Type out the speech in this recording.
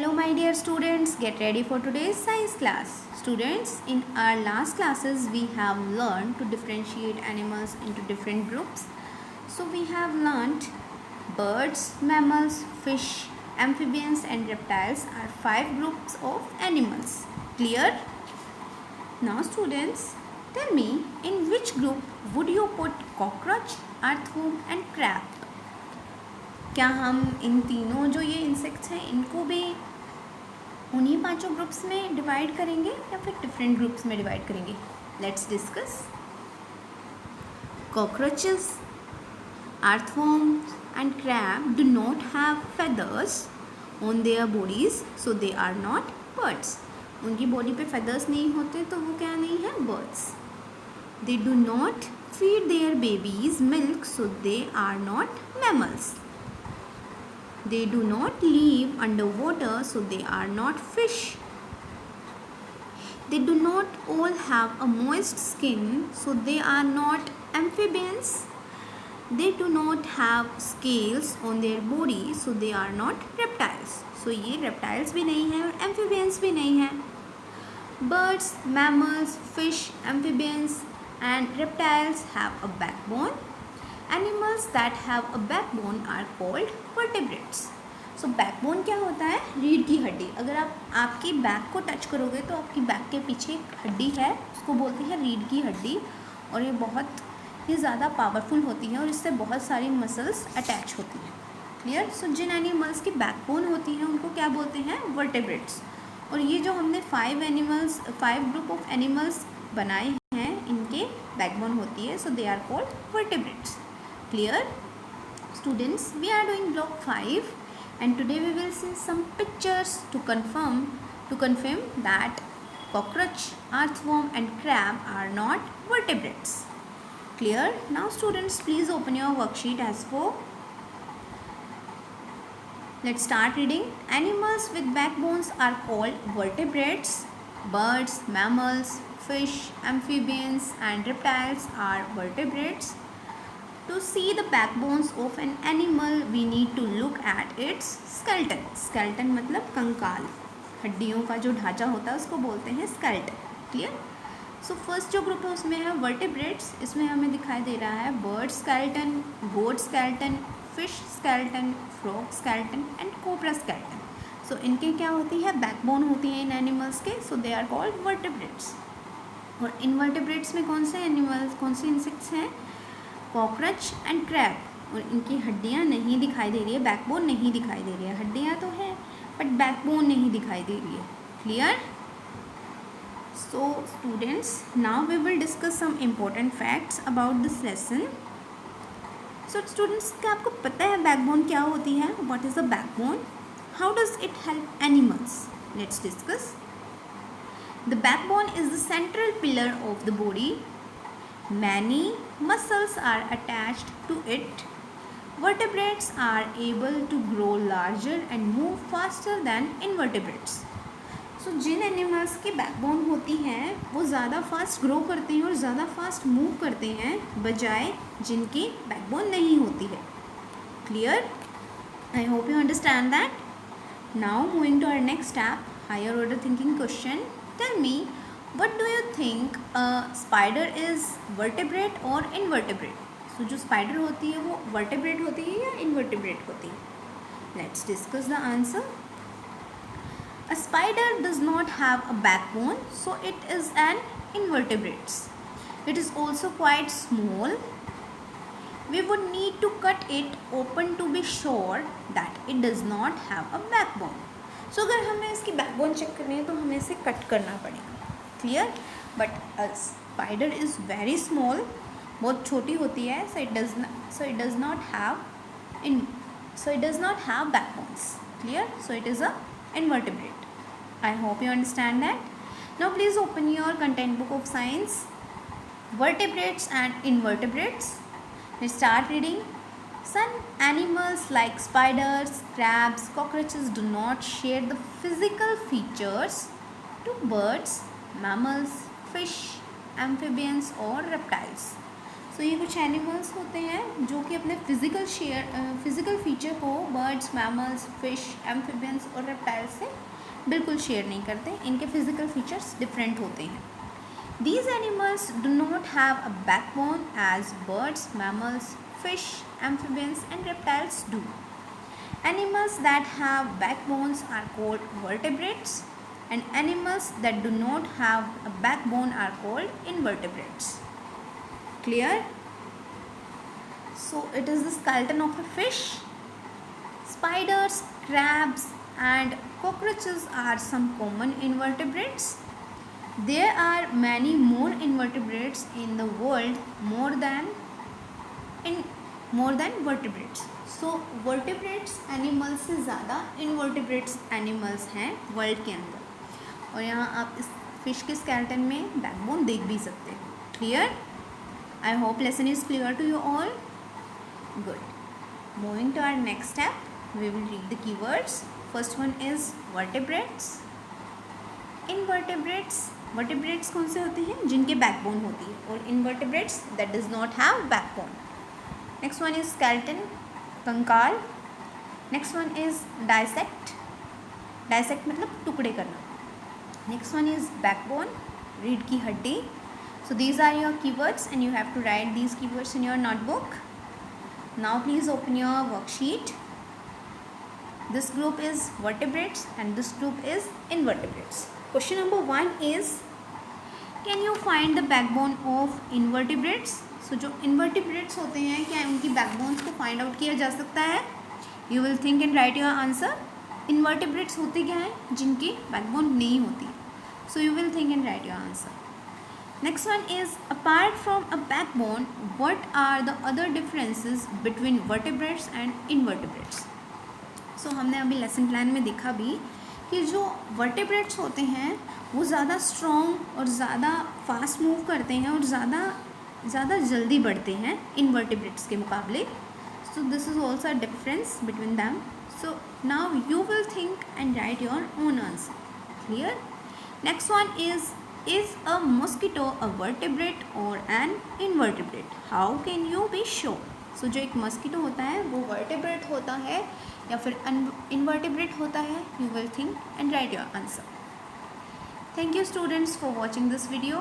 Hello my dear students, get ready for today's science class. Students, in our last classes we have learned to differentiate animals into different groups. So we have learned birds, mammals, fish, amphibians and reptiles are 5 groups of animals. Clear? Now students, tell me in which group would you put cockroach, earthworm and crab? क्या हम इन तीनों जो ये insects हैं इनको भी उन्हीं 5 groups में डिवाइड करेंगे या फिर डिफरेंट ग्रुप्स में डिवाइड करेंगे? Let's discuss. Cockroaches, earthworms and crab do not have feathers on their bodies, so they are not birds. उनकी बॉडी पे feathers नहीं होते तो वो क्या नहीं है? birds. They do not feed their babies milk, so they are not mammals. They do not live underwater, so they are not fish. They do not all have a moist skin, so they are not amphibians. They do not have scales on their body, so they are not reptiles. So ये reptiles भी नहीं है और amphibians भी नहीं है. Birds, mammals, fish, amphibians and reptiles have a backbone. Animals that have a backbone are called vertebrates. So backbone क्या होता है? रीढ़ की हड्डी. अगर आप आपकी बैक को टच करोगे तो आपकी बैक के पीछे एक हड्डी है, उसको बोलते हैं रीढ़ की हड्डी, और ये बहुत ही ज़्यादा पावरफुल होती है और इससे बहुत सारी मसल्स अटैच होती हैं. क्लियर? सो जिन एनिमल्स की बैकबोन होती है उनको क्या बोलते हैं? वर्टेब्रेट्स. और ये जो हमने 5 ग्रुप ऑफ एनिमल्स बनाए हैं इनके बैकबोन होती है, so they are called vertebrates. Clear? Students, we are doing block 5 and today we will see some pictures to confirm that cockroach, earthworm and crab are not vertebrates. Clear? Now students, please open your worksheet as for. Let's start reading. Animals with backbones are called vertebrates. Birds, mammals, fish, amphibians and reptiles are vertebrates. To see the backbones of an animal, we need to look at its skeleton. Skeleton मतलब कंकाल, हड्डियों का जो ढांचा होता है उसको बोलते हैं skeleton. क्लियर? सो फर्स्ट जो ग्रुप है उसमें है vertebrates. इसमें हमें दिखाई दे रहा है bird skeleton, goat skeleton, fish skeleton, frog skeleton and cobra skeleton. सो इनके क्या होती है? बैकबोन होती है इन एनिमल्स के. सो दे आर कॉल्ड vertebrates. और इनवर्टेब्रेट्स में कौन से एनिमल्स, कौन से इंसेक्ट्स हैं? Cockroach and crab. और इनकी हड्डियाँ नहीं दिखाई दे रही है, बैकबोन नहीं दिखाई दे रही है. हड्डियाँ तो है बट बैकबोन नहीं दिखाई दे रही है. Clear? So students, now we will discuss some important facts about this lesson. So students, क्या आपको पता है बैकबोन क्या होती है? What is the backbone? How does it help animals? Let's discuss. The backbone is the central pillar of the body. Many muscles are attached to it. Vertebrates are able to grow larger and move faster than invertebrates. So Jin animals की backbone होती हैं वो ज़्यादा fast grow करते हैं और ज़्यादा fast move करते हैं बजाय जिनकी बैकबोन नहीं होती है. Clear? I hope you understand that. Now moving to our next step, higher order thinking question. Tell me, what do you think a spider is vertebrate or invertebrate? So जो spider होती है वो vertebrate होती है या invertebrate होती है? Let's discuss the answer. A spider does not have a backbone, so it is an invertebrate. It is also quite small. We would need to cut it open to be sure that it does not have a backbone. So अगर हमें इसकी backbone check करनी है तो हमें इसे cut करना पड़ेगा. Clear? But spider is very small, बहुत छोटी होती है. So it does not have backbones. Clear? So it is a invertebrate. I hope you understand that. Now please open your content book of science, vertebrates and invertebrates. Let's start reading. Some animals like spiders, crabs, cockroaches do not share the physical features to birds, mammals, fish, amphibians or reptiles. सो ये कुछ animals होते हैं जो कि अपने physical feature को birds, mammals, fish, amphibians और reptiles से बिल्कुल शेयर नहीं करते. इनके फिजिकल फीचर्स डिफरेंट होते हैं. These animals do not have a backbone as birds, mammals, fish, amphibians and reptiles do. Animals that have backbones are called vertebrates and animals that do not have a backbone are called invertebrates. Clear? So it is the skeleton of a fish. Spiders, crabs and cockroaches are some common invertebrates. There are many more invertebrates in the world more than vertebrates. So vertebrates animals से ज़्यादा invertebrates animals हैं world के अंदर. और यहाँ आप इस fish के स्केलेटन में बैकबोन देख भी सकते हो. Clear? I hope lesson is clear to you all. Good. Moving to our next step, we will read the keywords. First one is vertebrates. Vertebrates कौन से होते हैं? जिनके बैकबोन होती है. और invertebrates that does not have backbone. Next one is skeleton, कंकाल. Next one is dissect मतलब टुकड़े करना. Next one is backbone, रीढ़ की हड्डी. So these are your keywords and you have to write these keywords in your notebook. Now please open your worksheet. This group is vertebrates and this group is invertebrates. Question number 1 is, can you find the backbone of invertebrates? So जो invertebrates होते हैं, क्या उनकी backbones को find out किया जा सकता है? You will think and write your answer. Invertebrates होते क्या हैं? जिनकी backbone नहीं होती. So you will think and write your answer. Next one is, apart from a backbone, what are the other differences between vertebrates and invertebrates? सो हमने अभी lesson plan में देखा भी कि जो वर्टेब्रेट्स होते हैं वो ज़्यादा स्ट्रॉन्ग और ज़्यादा फास्ट मूव करते हैं और ज़्यादा जल्दी बढ़ते हैं इनवर्टेब्रेट्स के मुकाबले. So this is also a difference between them. So now you will think and write your own answer. Clear? Next one is a mosquito a vertebrate और an invertebrate? How can you be sure? So जो एक mosquito होता है वो vertebrate होता है या फिर इनवर्टेब्रेट होता है. You will think and write your answer. Thank you students for watching this video.